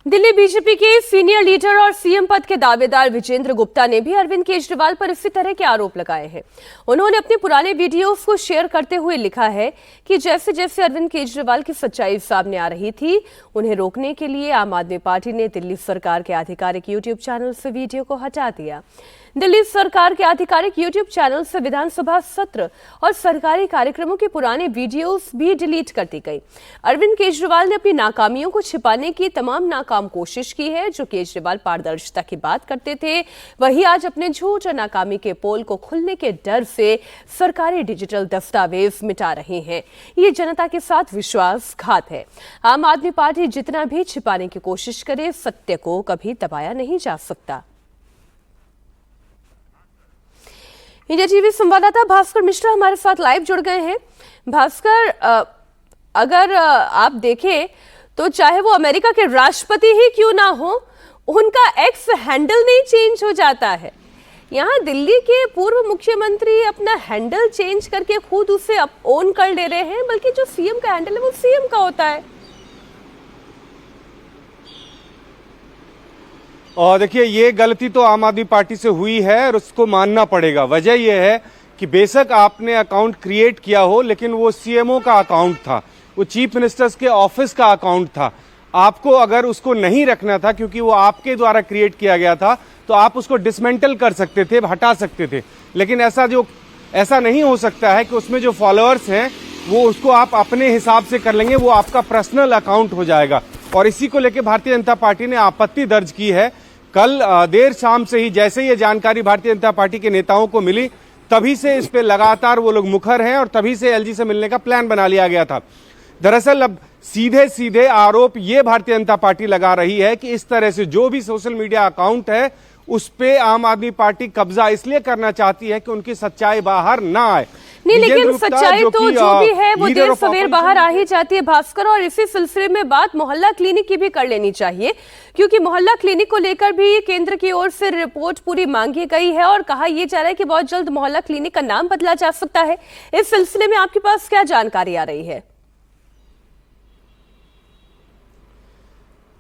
Delhi BJP के senior leader और CM पद के दावेदार विजेंद्र गुप्ता ने भी अरविंद केजरीवाल पर इसी तरह के आरोप लगाए हैं। उन्होंने अपने पुराने वीडियोस को शेयर करते हुए लिखा है कि जैसे जैसे अरविंद केजरीवाल की सच्चाई सामने आ रही थी, उन्हें रोकने के लिए आम आदमी पार्टी ने दिल्ली सरकार के आधिकारिक यूट्यूब चैनल से वीडियो को हटा दिया। दिल्ली सरकार के आधिकारिक यूट्यूब चैनल से विधानसभा सत्र और सरकारी कार्यक्रमों के पुराने वीडियोस भी डिलीट कर दी गई। अरविंद केजरीवाल ने अपनी नाकामियों को छिपाने की तमाम नाकाम कोशिश की है। जो केजरीवाल पारदर्शिता की बात करते थे, वही आज अपने झूठ और नाकामी के पोल को खुलने के डर से सरकारी डिजिटल दस्तावेज मिटा रहे हैं। ये जनता के साथ विश्वासघात है। आम आदमी पार्टी जितना भी छिपाने की कोशिश करे, सत्य को कभी दबाया नहीं जा सकता। इंडिया टीवी संवाददाता भास्कर मिश्रा हमारे साथ लाइव जुड़ गए हैं। भास्कर, अगर आप देखें तो चाहे वो अमेरिका के राष्ट्रपति ही क्यों ना हो, उनका एक्स हैंडल नहीं चेंज हो जाता है। यहाँ दिल्ली के पूर्व मुख्यमंत्री अपना हैंडल चेंज करके खुद उसे ओन कर ले रहे हैं, बल्कि जो सीएम का हैंडल है वो सीएम का होता है। और देखिए, ये गलती तो आम आदमी पार्टी से हुई है और उसको मानना पड़ेगा। वजह यह है कि बेशक आपने अकाउंट क्रिएट किया हो, लेकिन वो सीएमओ का अकाउंट था, वो चीफ मिनिस्टर्स के ऑफिस का अकाउंट था। आपको अगर उसको नहीं रखना था, क्योंकि वो आपके द्वारा क्रिएट किया गया था, तो आप उसको डिसमेंटल कर सकते थे, हटा सकते थे। लेकिन ऐसा नहीं हो सकता है कि उसमें जो फॉलोअर्स हैं वो उसको आप अपने हिसाब से कर लेंगे, वो आपका पर्सनल अकाउंट हो जाएगा। और इसी को लेकर भारतीय जनता पार्टी ने आपत्ति दर्ज की है। कल देर शाम से ही जैसे ये जानकारी भारतीय जनता पार्टी के नेताओं को मिली, तभी से इस पे लगातार वो लोग मुखर हैं और तभी से एलजी से मिलने का प्लान बना लिया गया था। दरअसल अब सीधे सीधे आरोप ये भारतीय जनता पार्टी लगा रही है कि इस तरह से जो भी सोशल मीडिया अकाउंट है उस पे आम आदमी पार्टी कब्जा इसलिए करना चाहती है कि उनकी सच्चाई बाहर ना आए। नहीं, लेकिन सच्चाई तो जो भी है वो देर सवेर बाहर आ ही जाती है भास्कर। और इसी सिलसिले में बात मोहल्ला क्लिनिक की भी कर लेनी चाहिए, क्योंकि मोहल्ला क्लिनिक को लेकर भी केंद्र की ओर से रिपोर्ट पूरी मांगी गई है और कहा यह जा रहा है कि बहुत जल्द मोहल्ला क्लिनिक का नाम बदला जा सकता है। इस सिलसिले में आपके पास क्या जानकारी आ रही है?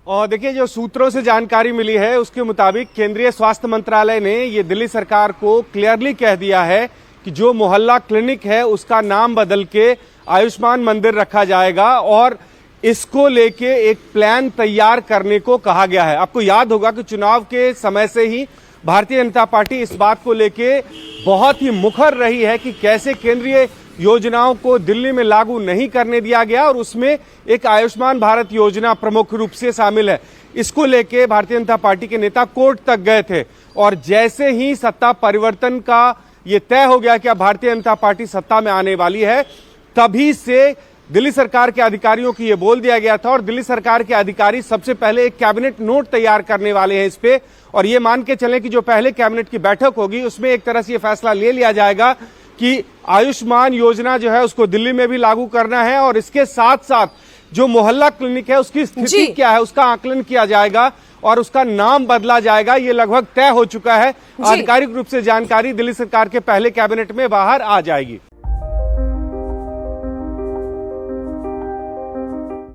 और देखिए, जो सूत्रों से जानकारी मिली है उसके मुताबिक केंद्रीय स्वास्थ्य मंत्रालय ने ये दिल्ली सरकार को क्लियरली कह दिया है कि जो मोहल्ला क्लिनिक है उसका नाम बदल के आयुष्मान मंदिर रखा जाएगा और इसको लेके एक प्लान तैयार करने को कहा गया है। आपको याद होगा कि चुनाव के समय से ही भारतीय जनता पार्टी इस बात को लेके बहुत ही मुखर रही है कि कैसे केंद्रीय योजनाओं को दिल्ली में लागू नहीं करने दिया गया, और उसमें एक आयुष्मान भारत योजना प्रमुख रूप से शामिल है। इसको लेके भारतीय जनता पार्टी के नेता कोर्ट तक गए थे और जैसे ही सत्ता परिवर्तन का ये तय हो गया कि अब भारतीय जनता पार्टी सत्ता में आने वाली है, तभी से दिल्ली सरकार के अधिकारियों को ये बोल दिया गया था और दिल्ली सरकार के अधिकारी सबसे पहले एक कैबिनेट नोट तैयार करने वाले हैं इस पे। और ये मान के चलें कि जो पहले कैबिनेट की बैठक होगी उसमें एक तरह से ये फैसला ले लिया जाएगा कि आयुष्मान योजना जो है उसको दिल्ली में भी लागू करना है और इसके साथ साथ जो मोहल्ला क्लिनिक है उसकी स्थिति क्या है उसका आकलन किया जाएगा और उसका नाम बदला जाएगा। ये लगभग तय हो चुका है। आधिकारिक रूप से जानकारी दिल्ली सरकार के पहले कैबिनेट में बाहर आ जाएगी।